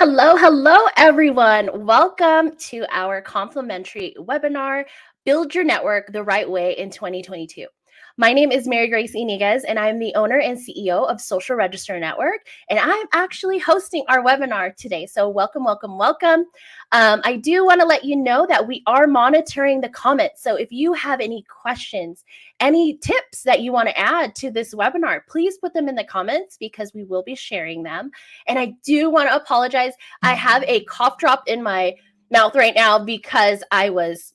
Hello, everyone. Welcome to our complimentary webinar, Build Your Network the Right Way in 2022. My name is Mary Grace Iniguez, and I'm the owner and CEO of Social Register Network, and I'm actually hosting our webinar today. So welcome. I do want to let you know that we are monitoring the comments. So if you have any questions, any tips that you want to add to this webinar, please put them in the comments because we will be sharing them. And I do want to apologize. I have a cough drop in my mouth right now because I was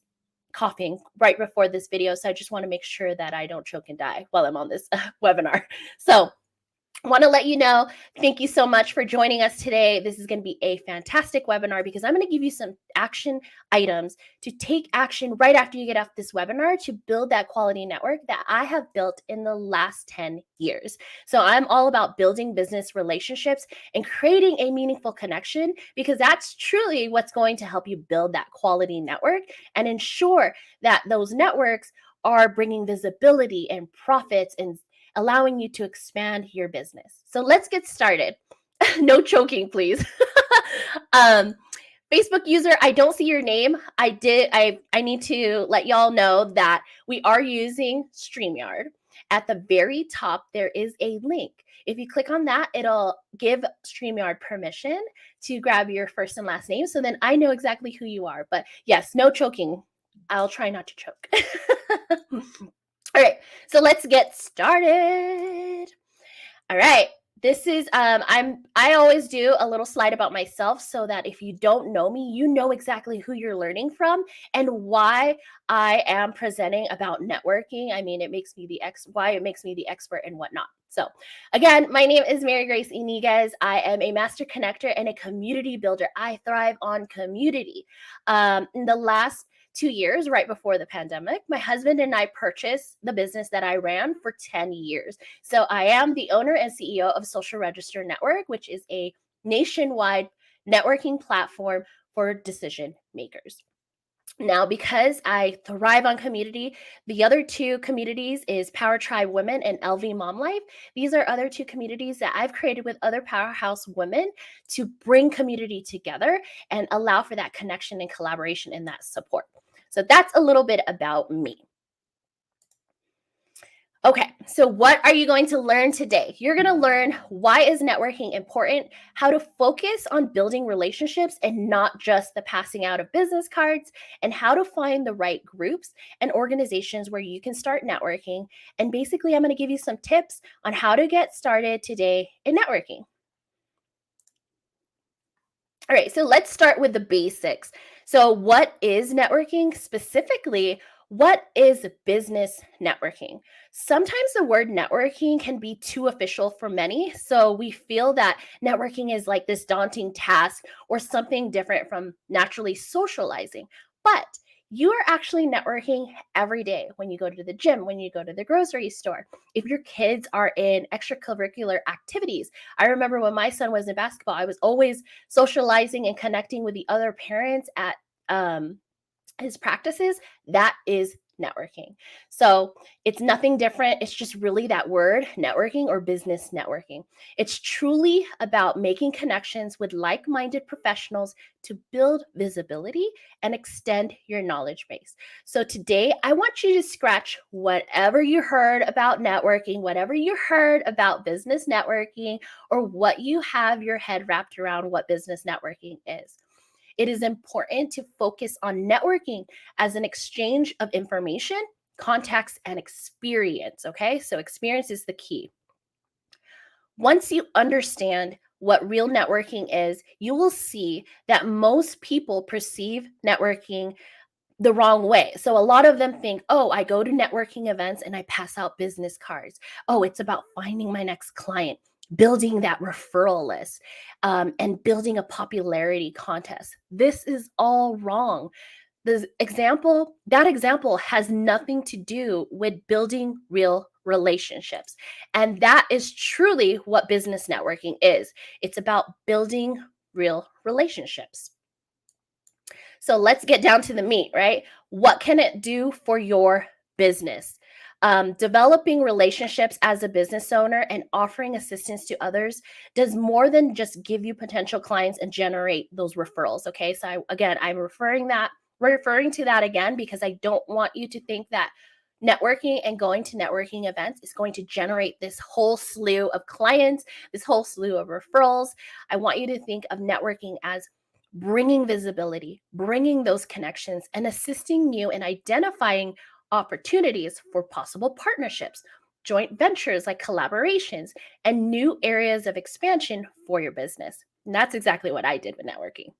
coughing right before this video. So I just want to make sure that I don't choke and die while I'm on this webinar. So I want to let you know, thank you so much for joining us today. This is going to be a fantastic webinar because I'm going to give you some action items to take action right after you get off this webinar to build that quality network that I have built in the last 10 years. So I'm all about building business relationships and creating a meaningful connection because that's truly what's going to help you build that quality network and ensure that those networks are bringing visibility and profits and allowing you to expand your business. So let's get started. No choking, please. Facebook user, I don't see your name. I need to let y'all know that we are using StreamYard. At the very top, there is a link. If you click on that, it'll give StreamYard permission to grab your first and last name. So then I know exactly who you are. But yes, no choking. I'll try not to choke. All right, so let's get started. All right, this is I always do a little slide about myself so that if you don't know me, you know exactly who you're learning from and why I am presenting about networking. I mean, it makes me why it makes me the expert and whatnot. So again, my name is Mary Grace Iniguez. I am a master connector and a community builder. I thrive on community. In the last 2 years, right before the pandemic, my husband and I purchased the business that I ran for 10 years. So I am the owner and CEO of Social Register Network, which is a nationwide networking platform for decision makers. Now, because I thrive on community, the other two communities is Power Tribe Women and LV Mom Life. These are other two communities that I've created with other powerhouse women to bring community together and allow for that connection and collaboration and that support. So that's a little bit about me. Okay, so what are you going to learn today? You're going to learn why is networking important, how to focus on building relationships and not just the passing out of business cards, and how to find the right groups and organizations where you can start networking. And basically, I'm going to give you some tips on how to get started today in networking. All right, so let's start with the basics. So, what is networking? Specifically, what is business networking? Sometimes the word networking can be too official for many. So, we feel that networking is like this daunting task or something different from naturally socializing. But you are actually networking every day when you go to the gym, when you go to the grocery store. If your kids are in extracurricular activities, I remember when my son was in basketball, I was always socializing and connecting with the other parents at his practices. That is networking. So it's nothing different. It's just really that word, networking or business networking. It's truly about making connections with like-minded professionals to build visibility and extend your knowledge base. So today, I want you to scratch whatever you heard about networking, whatever you heard about business networking, or what you have your head wrapped around what business networking is. It is important to focus on networking as an exchange of information, contacts, and experience. Okay, so experience is the key. Once you understand what real networking is, you will see that most people perceive networking the wrong way. So a lot of them think, oh, I go to networking events and I pass out business cards. Oh, it's about finding my next client, building that referral list, and building a popularity contest. This is all wrong. That example has nothing to do with building real relationships. And that is truly what business networking is. It's about building real relationships. So let's get down to the meat, right? What can it do for your business? Developing relationships as a business owner and offering assistance to others does more than just give you potential clients and generate those referrals. Okay. So again, I'm referring to that again because I don't want you to think that networking and going to networking events is going to generate this whole slew of clients, this whole slew of referrals. I want you to think of networking as bringing visibility, bringing those connections, and assisting you in identifying opportunities for possible partnerships, joint ventures like collaborations, and new areas of expansion for your business. And that's exactly what I did with networking.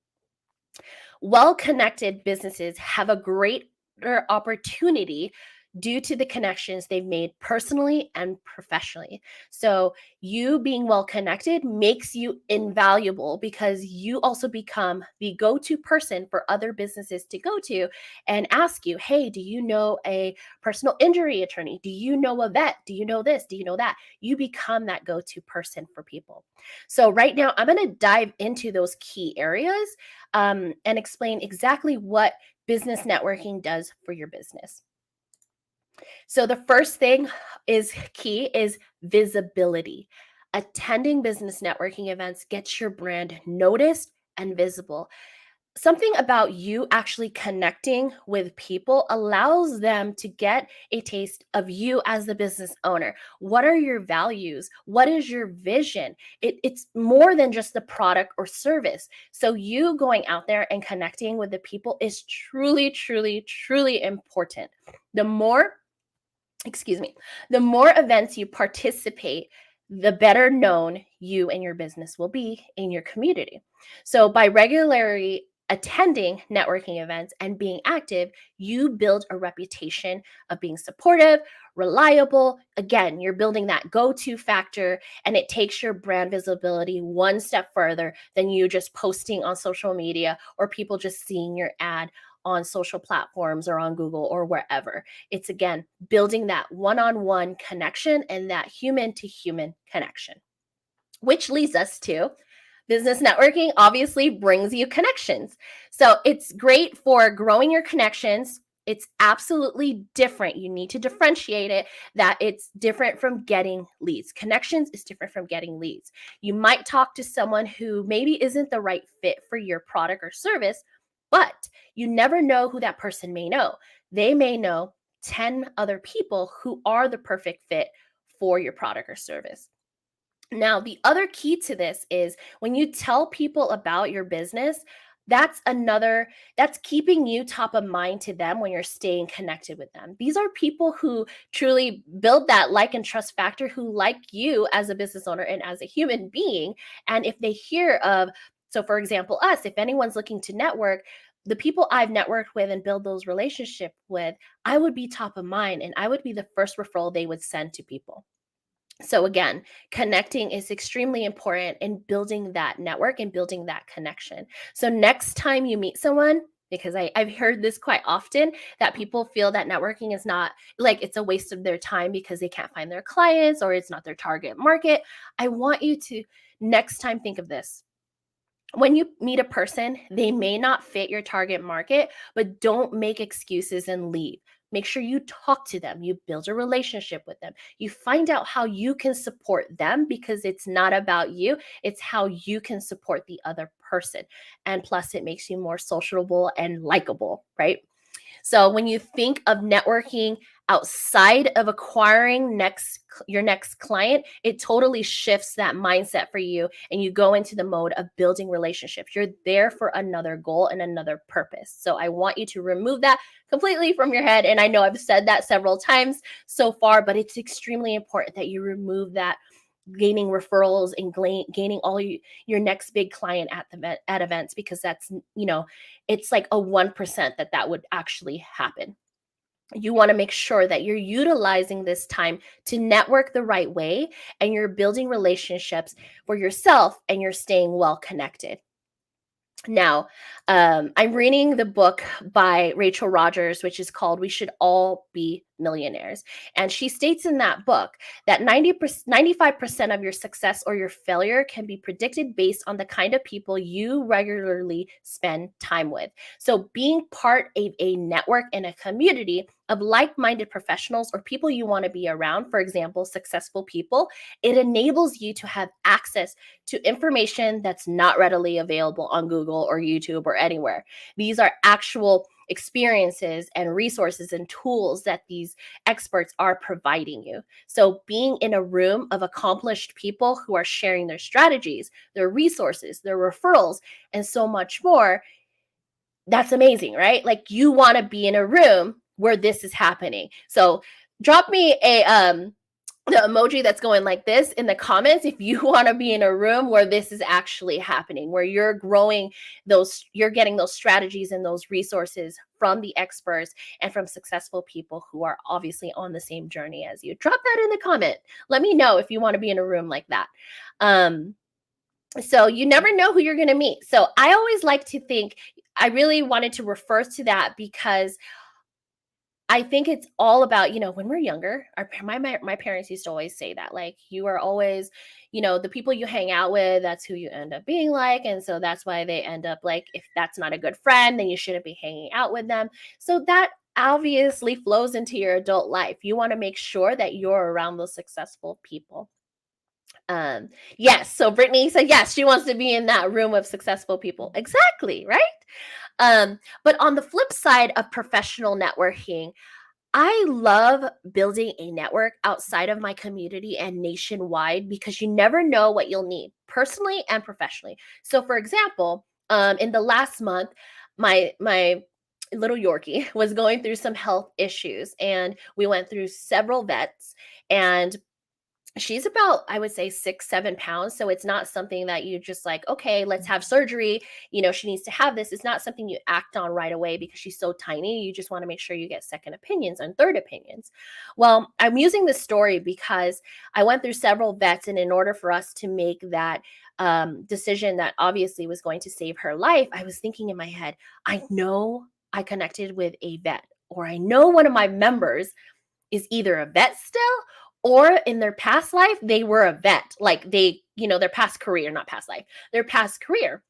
Well connected businesses have a greater opportunity due to the connections they've made personally and professionally. So, you being well connected makes you invaluable because you also become the go to person for other businesses to go to and ask you, hey, do you know a personal injury attorney? Do you know a vet? Do you know this? Do you know that? You become that go to person for people. So, right now, I'm going to dive into those key areas and explain exactly what business networking does for your business. So the first thing is key is visibility. Attending business networking events gets your brand noticed and visible. Something about you actually connecting with people allows them to get a taste of you as the business owner. What are your values? What is your vision? It's more than just the product or service. So, you going out there and connecting with the people is truly, truly, truly important. The more excuse me, the more events you participate, the better known you and your business will be in your community. So, by regularly attending networking events and being active, you build a reputation of being supportive, reliable. Again, you're building that go to factor, and it takes your brand visibility one step further than you just posting on social media or people just seeing your ad on social platforms or on Google or wherever. It's again building that one on one connection and that human to human connection, which leads us to business networking obviously brings you connections. So it's great for growing your connections. It's absolutely different. You need to differentiate it that it's different from getting leads. Connections is different from getting leads. You might talk to someone who maybe isn't the right fit for your product or service, but you never know who that person may know. They may know 10 other people who are the perfect fit for your product or service. Now, the other key to this is when you tell people about your business, that's keeping you top of mind to them when you're staying connected with them. These are people who truly build that like and trust factor, who like you as a business owner and as a human being. And if they hear of, so for example, us, if anyone's looking to network, the people I've networked with and build those relationships with, I would be top of mind and I would be the first referral they would send to people. So again, connecting is extremely important in building that network and building that connection. So next time you meet someone, because I've heard this quite often that people feel that networking is not like it's a waste of their time because they can't find their clients or it's not their target market. I want you to next time think of this. When you meet a person, they may not fit your target market, but don't make excuses and leave. Make sure you talk to them, you build a relationship with them, you find out how you can support them because it's not about you, it's how you can support the other person. And plus, it makes you more sociable and likable, right? So when you think of networking outside of acquiring your next client, it totally shifts that mindset for you and you go into the mode of building relationships. You're there for another goal and another purpose. So I want you to remove that completely from your head, and I know I've said that several times so far, but it's extremely important that you remove that gaining referrals and gaining your next big client at events, because that's it's like a 1% that would actually happen. You want to make sure that you're utilizing this time to network the right way and you're building relationships for yourself and you're staying well connected. Now, I'm reading the book by Rachel Rogers, which is called We Should All Be Millionaires. And she states in that book that 95% of your success or your failure can be predicted based on the kind of people you regularly spend time with. So, being part of a network and a community of like-minded professionals or people you want to be around, for example, successful people, it enables you to have access to information that's not readily available on Google or YouTube or anywhere. These are actual experiences and resources and tools that these experts are providing you. So, being in a room of accomplished people who are sharing their strategies, their resources, their referrals, and so much more, that's amazing, right? Like you want to be in a room where this is happening. So, drop me a the emoji that's going like this in the comments if you want to be in a room where this is actually happening, where you're growing you're getting those strategies and those resources from the experts and from successful people who are obviously on the same journey as you. Drop that in the comment. Let me know if you want to be in a room like that. So you never know who you're going to meet. So I always like to think, I really wanted to refer to that because I think it's all about, when we're younger, my parents used to always say that, like, you are always, the people you hang out with, that's who you end up being like. And so that's why they end up like, if that's not a good friend, then you shouldn't be hanging out with them. So that obviously flows into your adult life. You want to make sure that you're around those successful people. Um, yes. So Brittany said, yes, she wants to be in that room of successful people. Exactly. Right. But on the flip side of professional networking, I love building a network outside of my community and nationwide because you never know what you'll need personally and professionally. So, for example, in the last month, my little Yorkie was going through some health issues, and we went through several vets. And she's about, I would say, 6, 7 pounds. So it's not something that you just like, okay, let's have surgery. She needs to have this. It's not something you act on right away because she's so tiny. You just want to make sure you get second opinions and third opinions. Well, I'm using this story because I went through several vets, and in order for us to make that decision that obviously was going to save her life, I was thinking in my head, I know I connected with a vet, or I know one of my members is either a vet still, or in their past life they were a vet, like their past career, not past life, their past career.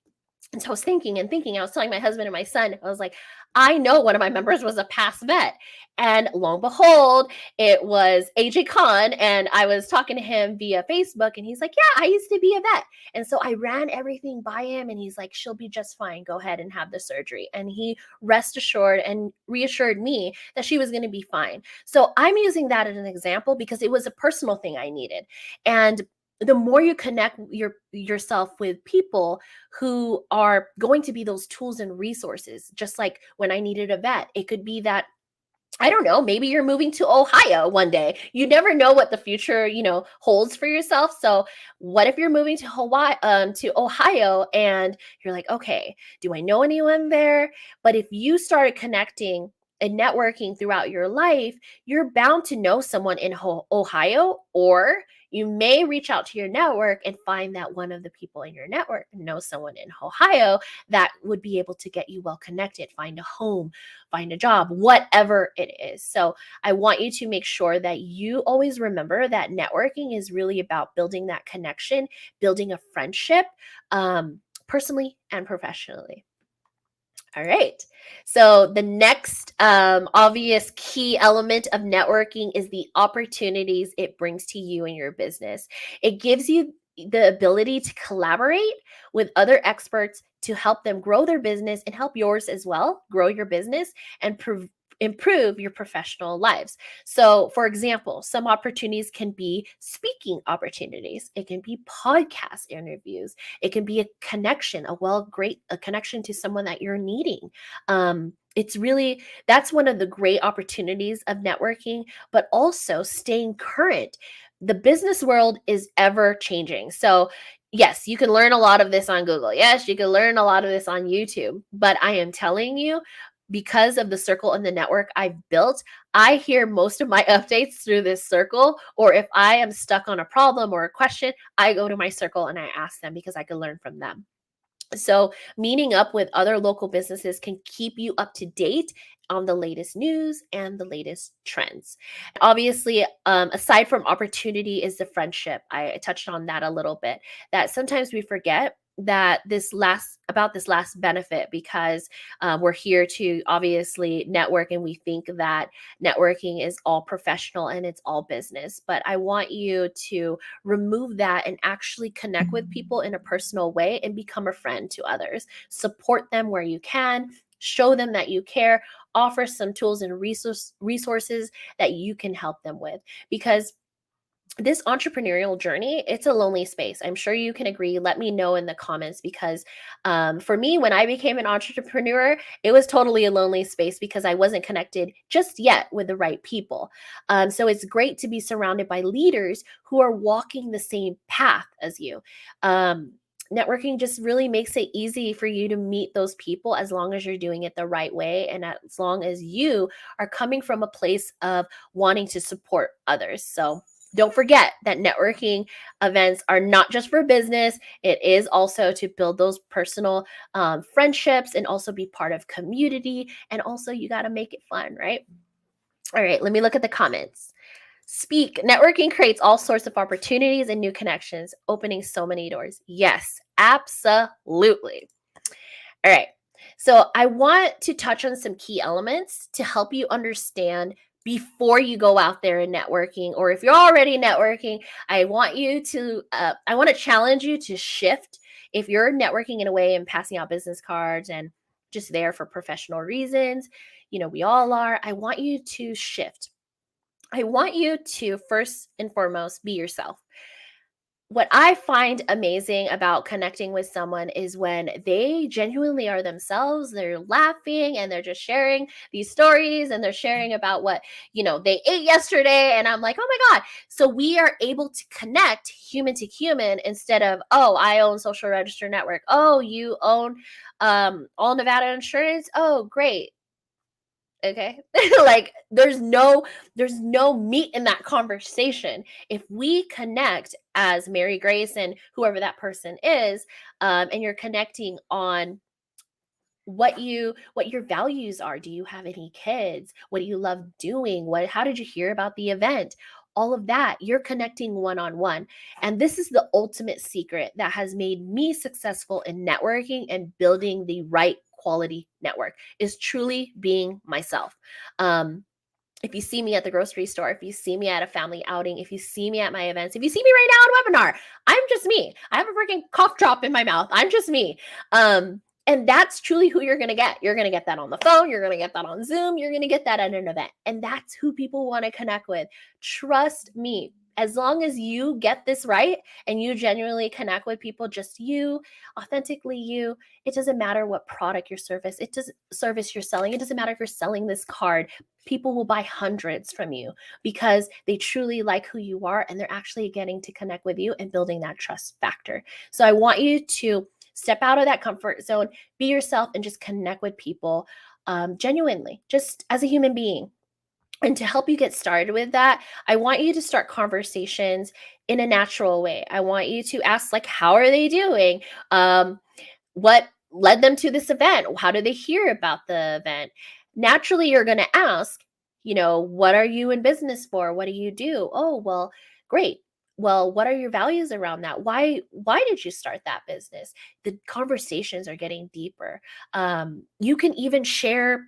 And so I was thinking and thinking. I was telling my husband and my son, I was like, I know one of my members was a past vet. And lo and behold, it was AJ Khan. And I was talking to him via Facebook, and he's like, yeah, I used to be a vet. And so I ran everything by him, and he's like, she'll be just fine. Go ahead and have the surgery. And he rest assured and reassured me that she was going to be fine. So I'm using that as an example because it was a personal thing I needed. And the more you connect yourself with people who are going to be those tools and resources, just like when I needed a vet, it could be that, I don't know, maybe you're moving to Ohio one day. You never know what the future, holds for yourself. So what if you're moving to to Ohio, and you're like, okay, do I know anyone there? But if you started connecting and networking throughout your life, you're bound to know someone in Ohio, or you may reach out to your network and find that one of the people in your network knows someone in Ohio that would be able to get you well connected, find a home, find a job, whatever it is. So I want you to make sure that you always remember that networking is really about building that connection, building a friendship, personally and professionally. All right. So the next obvious key element of networking is the opportunities it brings to you and your business. It gives you the ability to collaborate with other experts to help them grow their business and help yours as well, grow your business and improve your professional lives. So, for example, some opportunities can be speaking opportunities. It can be podcast interviews. It can be a connection, a connection to someone that you're needing. It's really, that's one of the great opportunities of networking, but also staying current. The business world is ever changing. So, yes, you can learn a lot of this on Google. Yes, you can learn a lot of this on YouTube. But I am telling you, because of the circle and the network I've built, I hear most of my updates through this circle. Or if I am stuck on a problem or a question, I go to my circle and I ask them because I can learn from them. So, meeting up with other local businesses can keep you up to date on the latest news and the latest trends. Obviously, aside from opportunity, is the friendship. I touched on that a little bit, that sometimes we forget this last benefit, because we're here to obviously network, and we think that networking is all professional and it's all business. But I want you to remove that and actually connect with people in a personal way and become a friend to others. Support them where you can, show them that you care, offer some tools and resources that you can help them with. Because this entrepreneurial journey, it's a lonely space. I'm sure you can agree. Let me know in the comments, because for me, when I became an entrepreneur, it was totally a lonely space because I wasn't connected just yet with the right people. So it's great to be surrounded by leaders who are walking the same path as you. Networking just really makes it easy for you to meet those people, as long as you're doing it the right way, and as long as you are coming from a place of wanting to support others. So don't forget that networking events are not just for business. It is also to build those personal friendships, and also be part of community. And also, you got to make it fun, right? All right, let me look at the comments. Speak. Networking creates all sorts of opportunities and new connections, opening so many doors. Yes, absolutely. All right. So I want to touch on some key elements to help you understand before you go out there and networking, or if you're already networking, I want to challenge you to shift. If you're networking in a way and passing out business cards and just there for professional reasons, we all are. I want you to shift. I want you to first and foremost be yourself. What I find amazing about connecting with someone is when they genuinely are themselves. They're laughing and they're just sharing these stories, and they're sharing about what, they ate yesterday. And I'm like, oh my God. So we are able to connect human to human, instead of, oh, I own Social Register Network. Oh, you own All Nevada Insurance. Oh, great. Okay. Like, there's no meat in that conversation. If we connect as Mary Grace and whoever that person is, and you're connecting on what your values are. Do you have any kids? What do you love doing? How did you hear about the event? All of that, you're connecting one on one. And this is the ultimate secret that has made me successful in networking and building the right quality network, is truly being myself. Um, if you see me at the grocery store, if you see me at a family outing, if you see me at my events, if you see me right now at a webinar, I'm just me. I have a freaking cough drop in my mouth. I'm just me. And that's truly who you're going to get. You're going to get that on the phone. You're going to get that on Zoom. You're going to get that at an event. And that's who people want to connect with. Trust me. As long as you get this right and you genuinely connect with people, just you, authentically you, it doesn't matter what product your service you're selling. It doesn't matter if you're selling this card. People will buy hundreds from you because they truly like who you are, and they're actually getting to connect with you and building that trust factor. So I want you to step out of that comfort zone, be yourself, and just connect with people genuinely, just as a human being. And to help you get started with that, I want you to start conversations in a natural way. I want you to ask, like, how are they doing? What led them to this event? How did they hear about the event? Naturally, you're going to ask, what are you in business for? What do you do? Oh, well, great. Well, what are your values around that? Why did you start that business? The conversations are getting deeper. You can even share,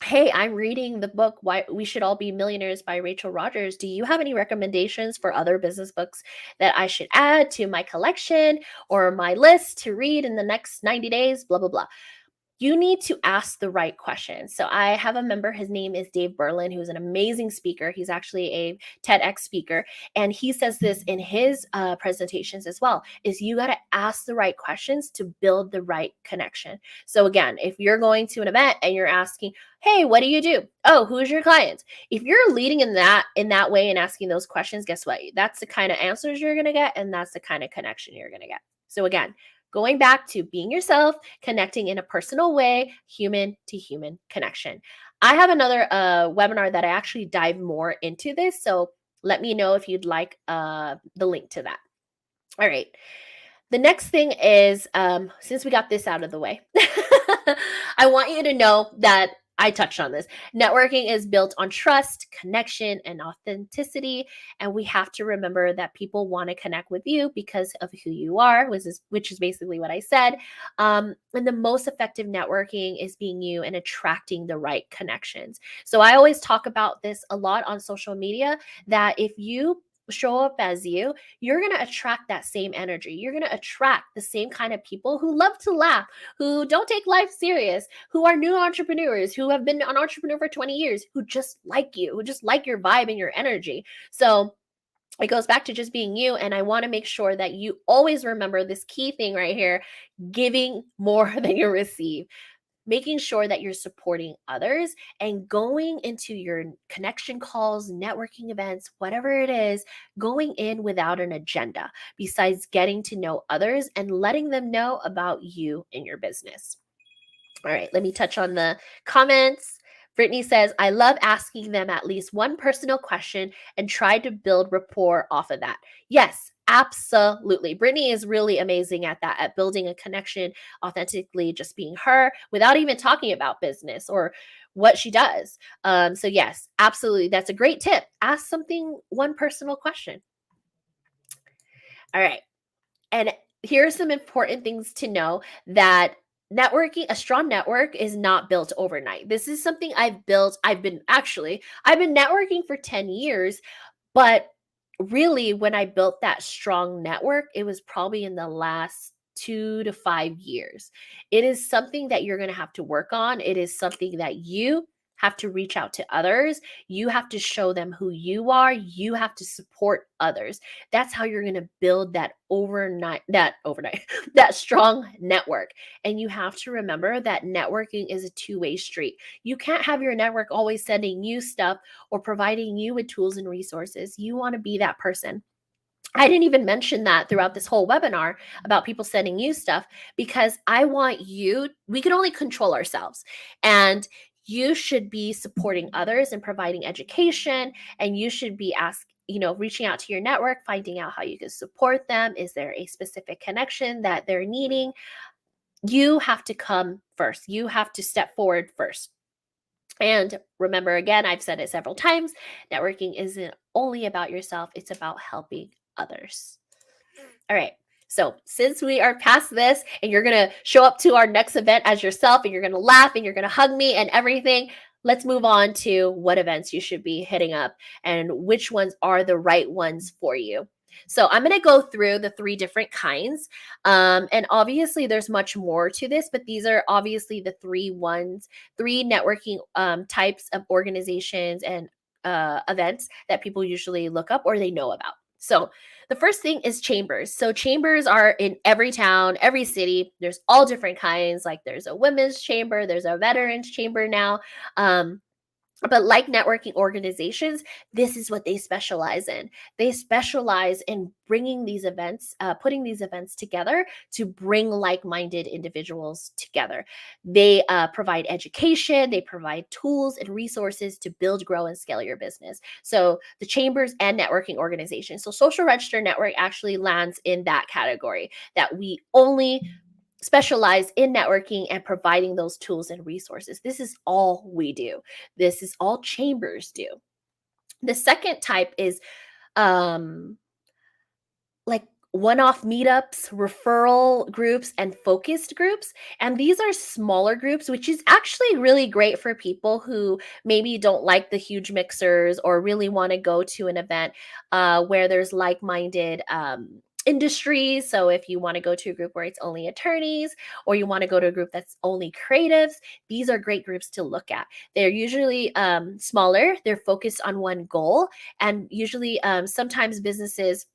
hey, I'm reading the book Why We Should All Be Millionaires by Rachel Rogers. Do you have any recommendations for other business books that I should add to my collection or my list to read in the next 90 days? Blah, blah, blah. You need to ask the right questions. So I have a member, his name is Dave Berlin, who's an amazing speaker. He's actually a TEDx speaker. And he says this in his presentations as well, is you got to ask the right questions to build the right connection. So again, if you're going to an event and you're asking, hey, what do you do? Oh, who's your clients? If you're leading in that way and asking those questions, guess what? That's the kind of answers you're going to get, and that's the kind of connection you're going to get. So again, going back to being yourself, connecting in a personal way, human to human connection. I have another webinar that I actually dive more into this. So let me know if you'd like the link to that. All right. The next thing is, since we got this out of the way, I want you to know that I touched on this. Networking is built on trust, connection, and authenticity. And we have to remember that people want to connect with you because of who you are, which is basically what I said. And the most effective networking is being you and attracting the right connections. So I always talk about this a lot on social media, that if you show up as you, you're going to attract that same energy. You're going to attract the same kind of people who love to laugh, who don't take life serious, who are new entrepreneurs, who have been an entrepreneur for 20 years, who just like you, who just like your vibe and your energy. So it goes back to just being you. And I want to make sure that you always remember this key thing right here: giving more than you receive, making sure that you're supporting others and going into your connection calls, networking events, whatever it is, going in without an agenda besides getting to know others and letting them know about you and your business. All right, let me touch on the comments. Brittany says, I love asking them at least one personal question and try to build rapport off of that. Yes, absolutely. Brittany is really amazing at that, at building a connection authentically, just being her without even talking about business or what she does. So, yes, absolutely. That's a great tip. Ask one personal question. All right. And here are some important things to know: that a strong network is not built overnight. This is something I've built. I've been networking for 10 years, but really, when I built that strong network, it was probably in the last 2 to 5 years. It is something that you're going to have to work on. It is something that you have to reach out to others. You have to show them who you are. You have to support others. That's how you're going to build that that strong network. And you have to remember that networking is a two-way street. You can't have your network always sending you stuff or providing you with tools and resources. You want to be that person. I didn't even mention that throughout this whole webinar about people sending you stuff, because we can only control ourselves. And you should be supporting others and providing education. And you should be reaching out to your network, finding out how you can support them. Is there a specific connection that they're needing? You have to come first. You have to step forward first. And remember, again, I've said it several times, networking isn't only about yourself, it's about helping others. All right. So, since we are past this and you're going to show up to our next event as yourself and you're going to laugh and you're going to hug me and everything, let's move on to what events you should be hitting up and which ones are the right ones for you. So, I'm going to go through the three different kinds. And obviously, there's much more to this, but these are obviously the three networking types of organizations and events that people usually look up or they know about. So, the first thing is chambers. So chambers are in every town, every city. There's all different kinds. Like there's a women's chamber, there's a veterans chamber now. But like networking organizations, this is what they specialize in. They specialize in bringing these events, putting these events together to bring like-minded individuals together. They provide education, they provide tools and resources to build, grow, and scale your business. So the chambers and networking organizations. So Social Register Network actually lands in that category, that we only specialize in networking and providing those tools and resources. This is all we do. This is all chambers do. The second type is like one-off meetups, referral groups, and focused groups. And these are smaller groups, which is actually really great for people who maybe don't like the huge mixers or really want to go to an event where there's like-minded industries. So if you want to go to a group where it's only attorneys, or you want to go to a group that's only creatives, these are great groups to look at. They're usually smaller, they're focused on one goal, and usually sometimes businesses,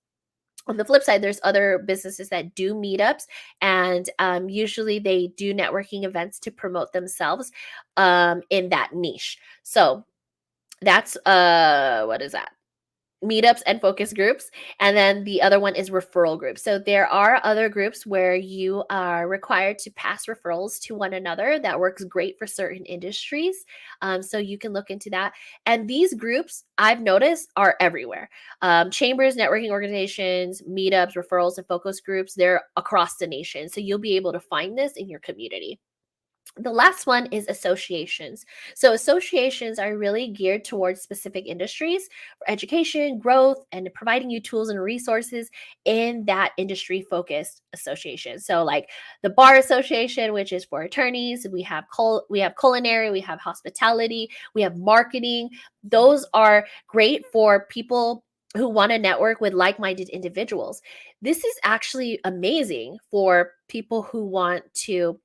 on the flip side, there's other businesses that do meetups, and usually they do networking events to promote themselves in that niche. So that's what is that? Meetups and focus groups. And then the other one is referral groups. So there are other groups where you are required to pass referrals to one another. That works great for certain industries. So you can look into that. And these groups, I've noticed, are everywhere. Chambers, networking organizations, meetups, referrals, and focus groups, they're across the nation. So you'll be able to find this in your community. The last one is associations. So, associations are really geared towards specific industries for education, growth, and providing you tools and resources in that industry focused association. So, like the Bar Association, which is for attorneys, we have culinary, we have hospitality, we have marketing. Those are great for people who want to network with like minded individuals. This is actually amazing for people who want to,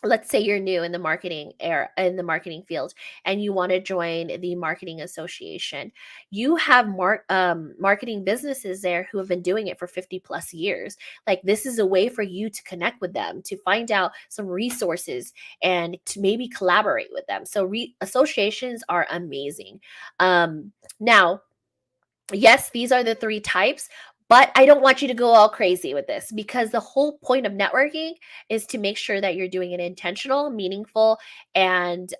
let's say you're new in the marketing era, in the marketing field, and you want to join the marketing association. You have marketing businesses there who have been doing it for 50 plus years. Like, this is a way for you to connect with them, to find out some resources, and to maybe collaborate with them. So associations are amazing. Now, yes, these are the three types, but I don't want you to go all crazy with this, because the whole point of networking is to make sure that you're doing it intentional, meaningful, and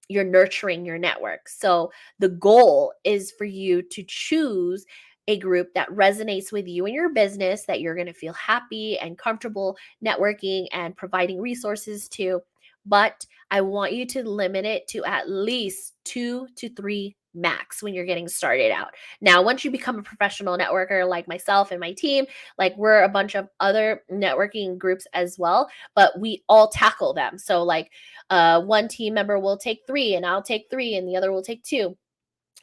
you're nurturing your network. So the goal is for you to choose a group that resonates with you and your business, that you're going to feel happy and comfortable networking and providing resources to. But I want you to limit it to at least 2 to 3 max when you're getting started out. Now, once you become a professional networker like myself and my team, like, we're a bunch of other networking groups as well, but we all tackle them. So, like, one team member will take three, and I'll take three, and the other will take two.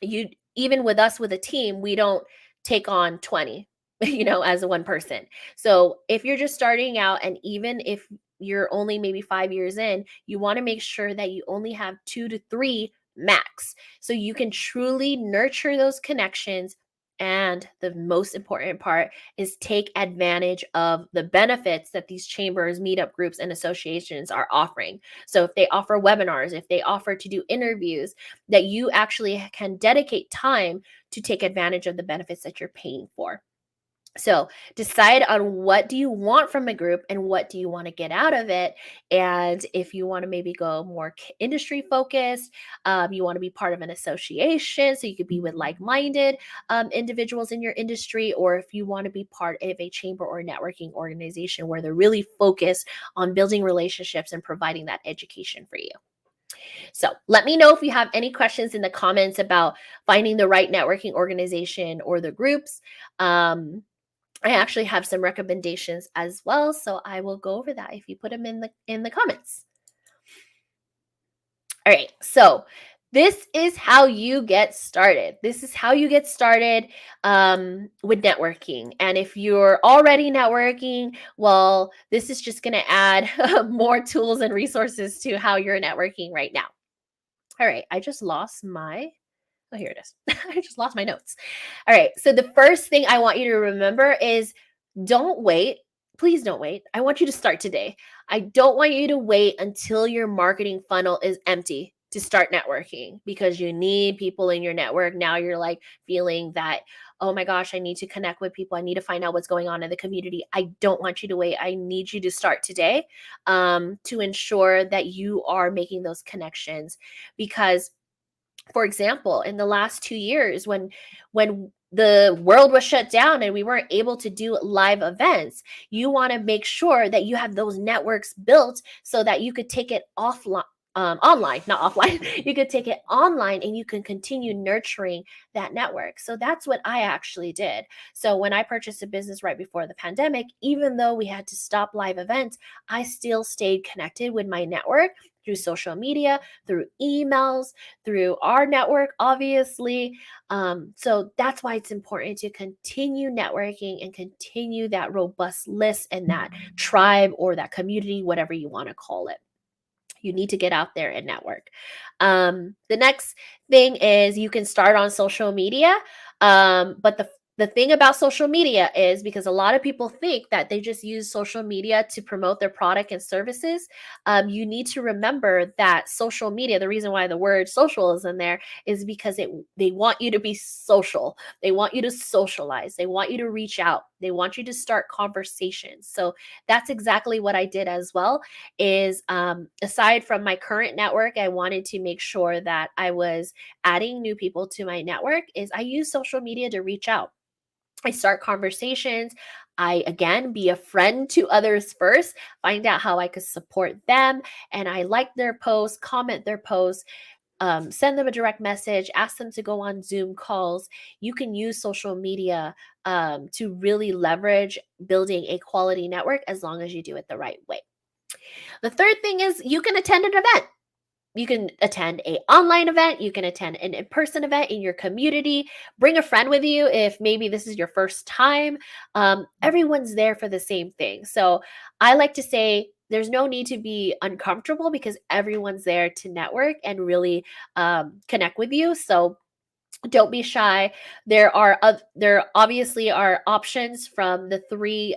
You Even with us with a team, we don't take on 20, as a one person. So if you're just starting out, and even if you're only maybe 5 years in, you want to make sure that you only have 2 to 3 max, so you can truly nurture those connections. And the most important part is take advantage of the benefits that these chambers, meetup groups, and associations are offering. So if they offer webinars, if they offer to do interviews, that you actually can dedicate time to take advantage of the benefits that you're paying for. So decide on what do you want from a group, and what do you want to get out of it. And if you want to maybe go more industry focused, you want to be part of an association so you could be with like-minded individuals in your industry, or if you want to be part of a chamber or networking organization where they're really focused on building relationships and providing that education for you. So let me know if you have any questions in the comments about finding the right networking organization or the groups. I actually have some recommendations as well, so I will go over that if you put them in the comments. All right, so this is how you get started. This is how you get started with networking. And if you're already networking, well, this is just going to add more tools and resources to how you're networking right now. All right, I just lost my. Oh, here it is. I just lost my notes. All right, so the first thing I want you to remember is, don't wait. Please don't wait. I want you to start today. I don't want you to wait until your marketing funnel is empty to start networking, because you need people in your network. Now you're like feeling that, oh my gosh, I need to connect with people. I need to find out what's going on in the community. I don't want you to wait. I need you to start today, to ensure that you are making those connections. Because, for example, in the last 2 years, when the world was shut down and we weren't able to do live events, you want to make sure that you have those networks built so that you could take it offline. Online, not offline. You could take it online, and you can continue nurturing that network. So that's what I actually did. So when I purchased a business right before the pandemic, even though we had to stop live events, I still stayed connected with my network through social media, through emails, through our network, obviously. So that's why it's important to continue networking and continue that robust list and that tribe or that community, whatever you want to call it. You need to get out there and network. The next thing is, you can start on social media. But the thing about social media is, because a lot of people think that they just use social media to promote their product and services, you need to remember that social media, the reason why the word social is in there, is because they want you to be social. They want you to socialize. They want you to reach out. They want you to start conversations. So that's exactly what I did as well. Is aside from my current network, I wanted to make sure that I was adding new people to my network. Is I use social media to reach out. I start conversations. again, be a friend to others first, find out how I could support them. And I like their posts, comment their posts, send them a direct message, ask them to go on Zoom calls. You can use social media to really leverage building a quality network as long as you do it the right way. The third thing is you can attend an event. You can attend a online event, you can attend an in-person event in your community. Bring a friend with you if maybe this is your first time. Everyone's there for the same thing. So I like to say there's no need to be uncomfortable because everyone's there to network and really connect with you. So don't be shy. There obviously are options from the three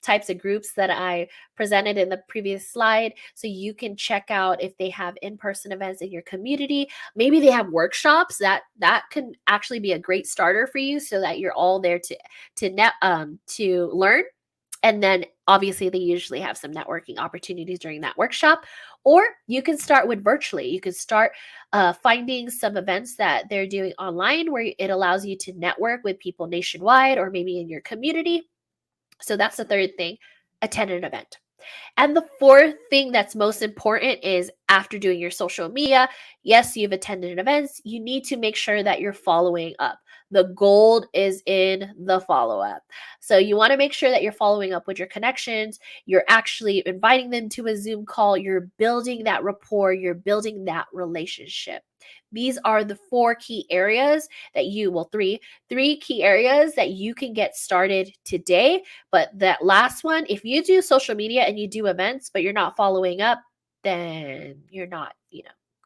types of groups that I presented in the previous slide, so you can check out if they have in-person events in your community. Maybe they have workshops that can actually be a great starter for you, so that you're all there to learn. And then obviously they usually have some networking opportunities during that workshop. Or you can start with virtually. You can start finding some events that they're doing online where it allows you to network with people nationwide or maybe in your community. So that's the third thing, attend an event. And the fourth thing that's most important is after doing your social media, yes, you've attended events, you need to make sure that you're following up. The gold is in the follow up. So you want to make sure that you're following up with your connections. You're actually inviting them to a Zoom call. You're building that rapport. You're building that relationship. These are the four key areas that three key areas that you can get started today. But that last one, if you do social media and you do events, but you're not following up, then you're not,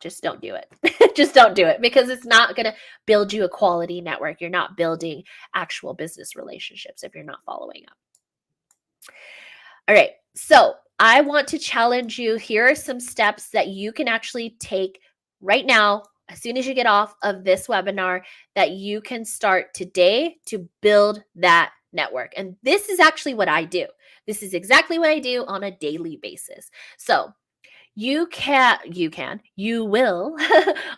just don't do it. Just don't do it because it's not going to build you a quality network. You're not building actual business relationships if you're not following up. All right. So I want to challenge you. Here are some steps that you can actually take right now, as soon as you get off of this webinar, that you can start today to build that network. And this is actually what I do. This is exactly what I do on a daily basis. So you will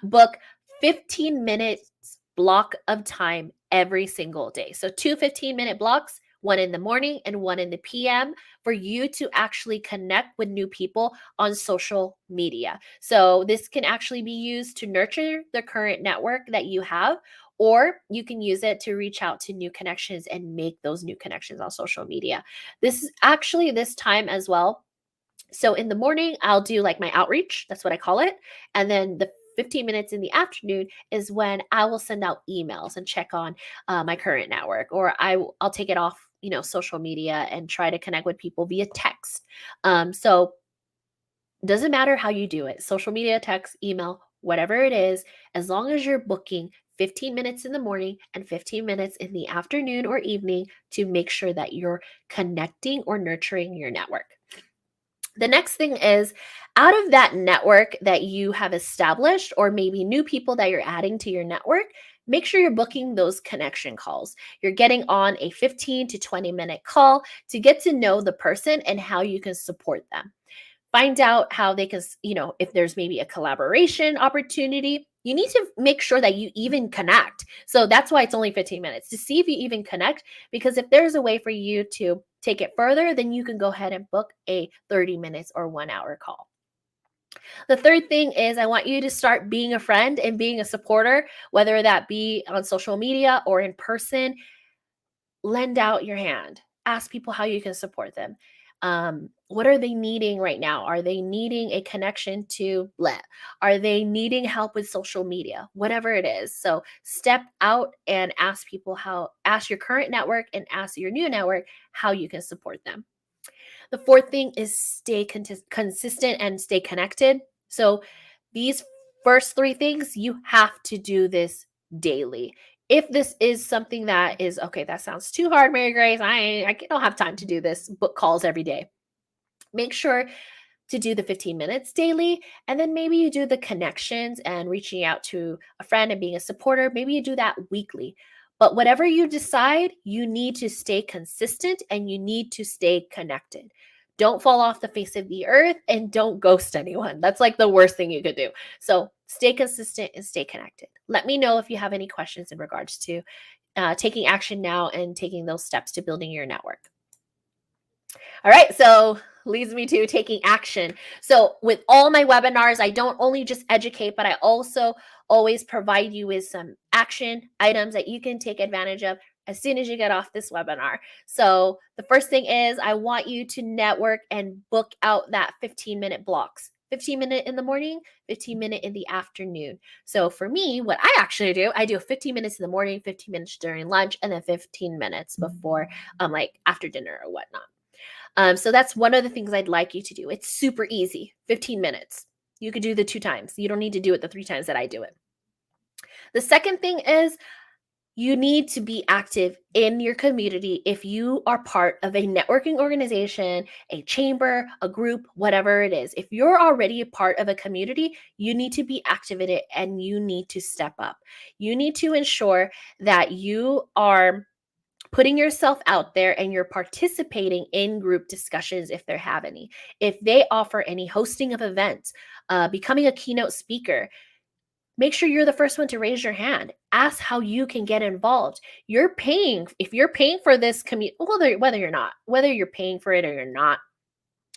book 15 minutes block of time every single day. So 2 15-minute blocks, one in the morning and one in the PM, for you to actually connect with new people on social media. So this can actually be used to nurture the current network that you have, or you can use it to reach out to new connections and make those new connections on social media. This is actually this time as well. So in the morning, I'll do like my outreach. That's what I call it. And then the 15 minutes in the afternoon is when I will send out emails and check on my current network, or I'll take it off, social media and try to connect with people via text. So doesn't matter how you do it, social media, text, email, whatever it is, as long as you're booking 15 minutes in the morning and 15 minutes in the afternoon or evening to make sure that you're connecting or nurturing your network. The next thing is, out of that network that you have established, or maybe new people that you're adding to your network, make sure you're booking those connection calls. You're getting on a 15 to 20-minute call to get to know the person and how you can support them. Find out how they can, if there's maybe a collaboration opportunity. You need to make sure that you even connect. So that's why it's only 15 minutes, to see if you even connect, because if there's a way for you to take it further, then you can go ahead and book a 30 minutes or 1 hour call. The third thing is, I want you to start being a friend and being a supporter, whether that be on social media or in person. Lend out your hand. Ask people how you can support them. What are they needing right now? Are they needing a connection to let? Are they needing help with social media? Whatever it is. So step out and ask your current network and ask your new network how you can support them. The fourth thing is stay consistent and stay connected. So these first three things, you have to do this daily. If this is something that is, okay, that sounds too hard, Mary Grace, I don't have time to do this, book calls every day. Make sure to do the 15 minutes daily, and then maybe you do the connections and reaching out to a friend and being a supporter. Maybe you do that weekly. But whatever you decide, you need to stay consistent and you need to stay connected. Don't fall off the face of the earth and don't ghost anyone. That's like the worst thing you could do. So stay consistent and stay connected. Let me know if you have any questions in regards to taking action now and taking those steps to building your network. All right, so leads me to taking action. So with all my webinars, I don't only just educate, but I also always provide you with some action items that you can take advantage of as soon as you get off this webinar. So the first thing is I want you to network and book out that 15-minute blocks. 15-minute in the morning, 15-minute in the afternoon. So for me, what I actually do, I do 15 minutes in the morning, 15 minutes during lunch, and then 15 minutes before like after dinner or whatnot. So that's one of the things I'd like you to do. It's super easy, 15 minutes. You could do the 2 times. You don't need to do it the 3 times that I do it. The second thing is you need to be active in your community if you are part of a networking organization, a chamber, a group, whatever it is. If you're already a part of a community, you need to be active in it and you need to step up. You need to ensure that you are putting yourself out there and you're participating in group discussions if they have any. If they offer any hosting of events, becoming a keynote speaker, make sure you're the first one to raise your hand. Ask how you can get involved. You're paying, if you're paying for this community, whether you're paying for it or you're not,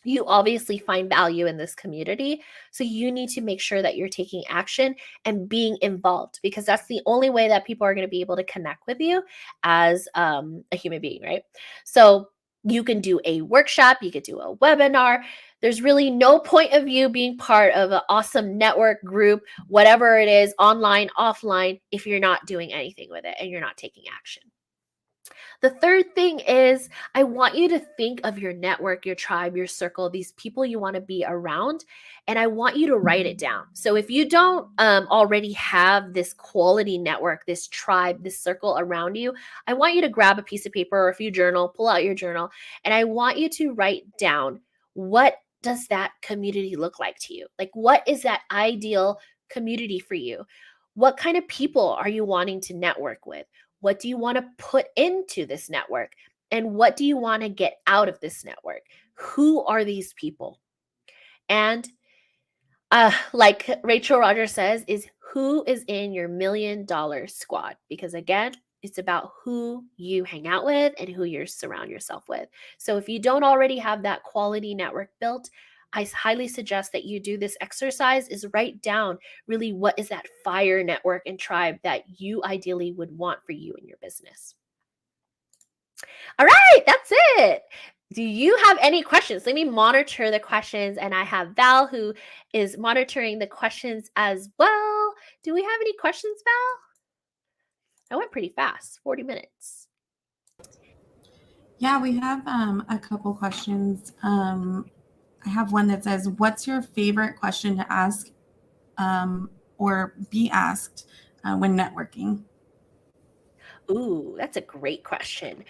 you obviously find value in this community. So you need to make sure that you're taking action and being involved because that's the only way that people are going to be able to connect with you as a human being, right? So you can do a workshop, you could do a webinar. There's really no point of you being part of an awesome network group, whatever it is, online, offline, if you're not doing anything with it and you're not taking action. The third thing is I want you to think of your network, your tribe, your circle, these people you want to be around, and I want you to write it down. So if you don't already have this quality network, this tribe, this circle around you, I want you to grab a piece of paper or if you journal, pull out your journal, and I want you to write down what does that community look like to you? Like what is that ideal community for you? What kind of people are you wanting to network with? What do you want to put into this network? And what do you want to get out of this network? Who are these people? And like Rachel Rogers says, is who is in your $1,000,000 squad? Because again, it's about who you hang out with and who you surround yourself with. So if you don't already have that quality network built, I highly suggest that you do this exercise is write down really what is that fire network and tribe that you ideally would want for you in your business. All right, that's it. Do you have any questions? Let me monitor the questions, and I have Val who is monitoring the questions as well. Do we have any questions, Val? I went pretty fast, 40 minutes. Yeah, we have a couple questions. I have one that says, what's your favorite question to ask or be asked when networking? Ooh, that's a great question.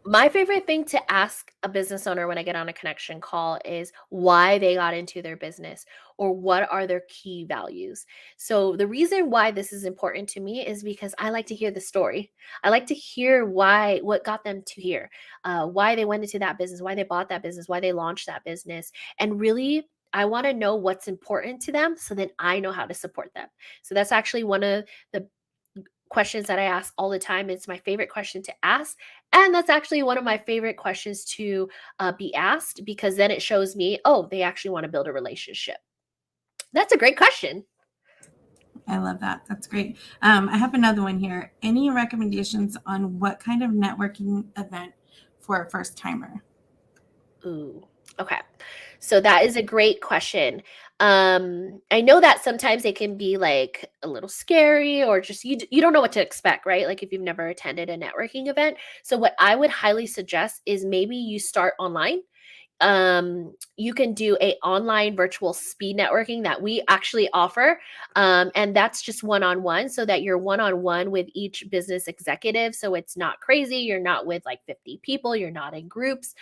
My favorite thing to ask a business owner when I get on a connection call is why they got into their business or what are their key values. So, the reason why this is important to me is because I like to hear the story. I like to hear what got them to here, why they went into that business, why they bought that business, why they launched that business. And really, I want to know what's important to them so that I know how to support them. So, that's actually one of the questions that I ask all the time. It's my favorite question to ask. And that's actually one of my favorite questions to be asked because then it shows me, oh, they actually want to build a relationship. That's a great question. I love that. That's great. I have another one here. Any recommendations on what kind of networking event for a first timer? Ooh, okay. So that is a great question. I know that sometimes it can be like a little scary or just you don't know what to expect, right? Like if you've never attended a networking event. So what I would highly suggest is maybe you start online. You can do a online virtual speed networking that we actually offer, and that's just one-on-one so that you're one-on-one with each business executive, so it's not crazy, you're not with like 50 people, you're not in groups.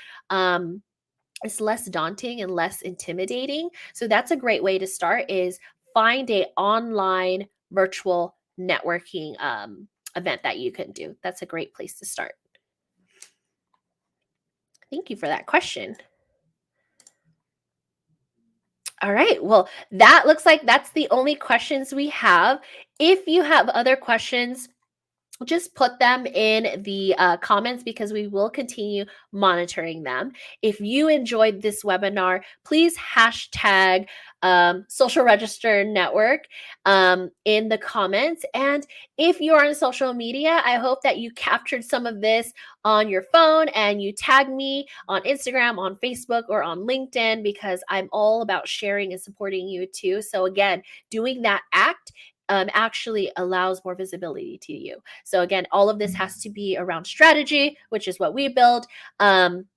It's less daunting and less intimidating, so that's a great way to start is find a online virtual networking event that you can do. That's a great place to start. Thank you for that question. All right. Well, that looks like that's the only questions we have. If you have other questions, just put them in the comments because we will continue monitoring them. If you enjoyed this webinar, please hashtag social register network in the comments. And if you're on social media, I hope that you captured some of this on your phone and you tag me on Instagram, on Facebook, or on LinkedIn, because I'm all about sharing and supporting you too. So again, doing that act actually allows more visibility to you. So again, all of this has to be around strategy, which is what we build.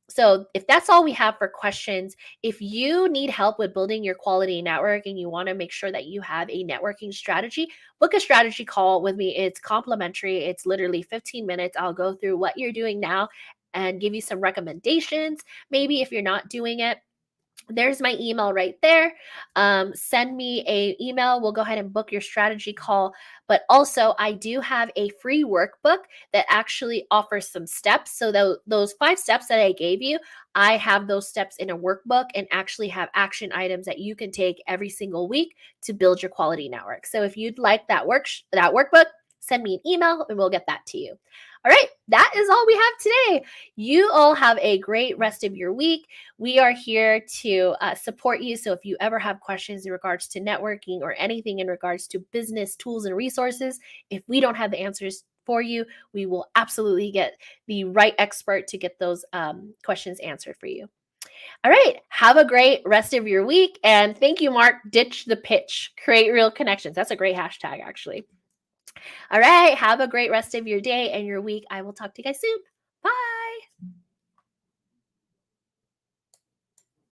So if that's all we have for questions, if you need help with building your quality network and you want to make sure that you have a networking strategy, book a strategy call with me. It's complimentary. It's literally 15 minutes. I'll go through what you're doing now and give you some recommendations. Maybe if you're not doing it, there's my email right there. Send me a email. We'll go ahead and book your strategy call. But also, I do have a free workbook that actually offers some steps. So those 5 steps that I gave you, I have those steps in a workbook and actually have action items that you can take every single week to build your quality network. So if you'd like that workbook, send me an email and we'll get that to you. All right, that is all we have today. You all have a great rest of your week. We are here to support you. So if you ever have questions in regards to networking or anything in regards to business tools and resources, if we don't have the answers for you, we will absolutely get the right expert to get those questions answered for you. All right, have a great rest of your week. And thank you, Mark. Ditch the pitch, create real connections. That's a great hashtag, actually. All right, have a great rest of your day and your week. I will talk to you guys soon.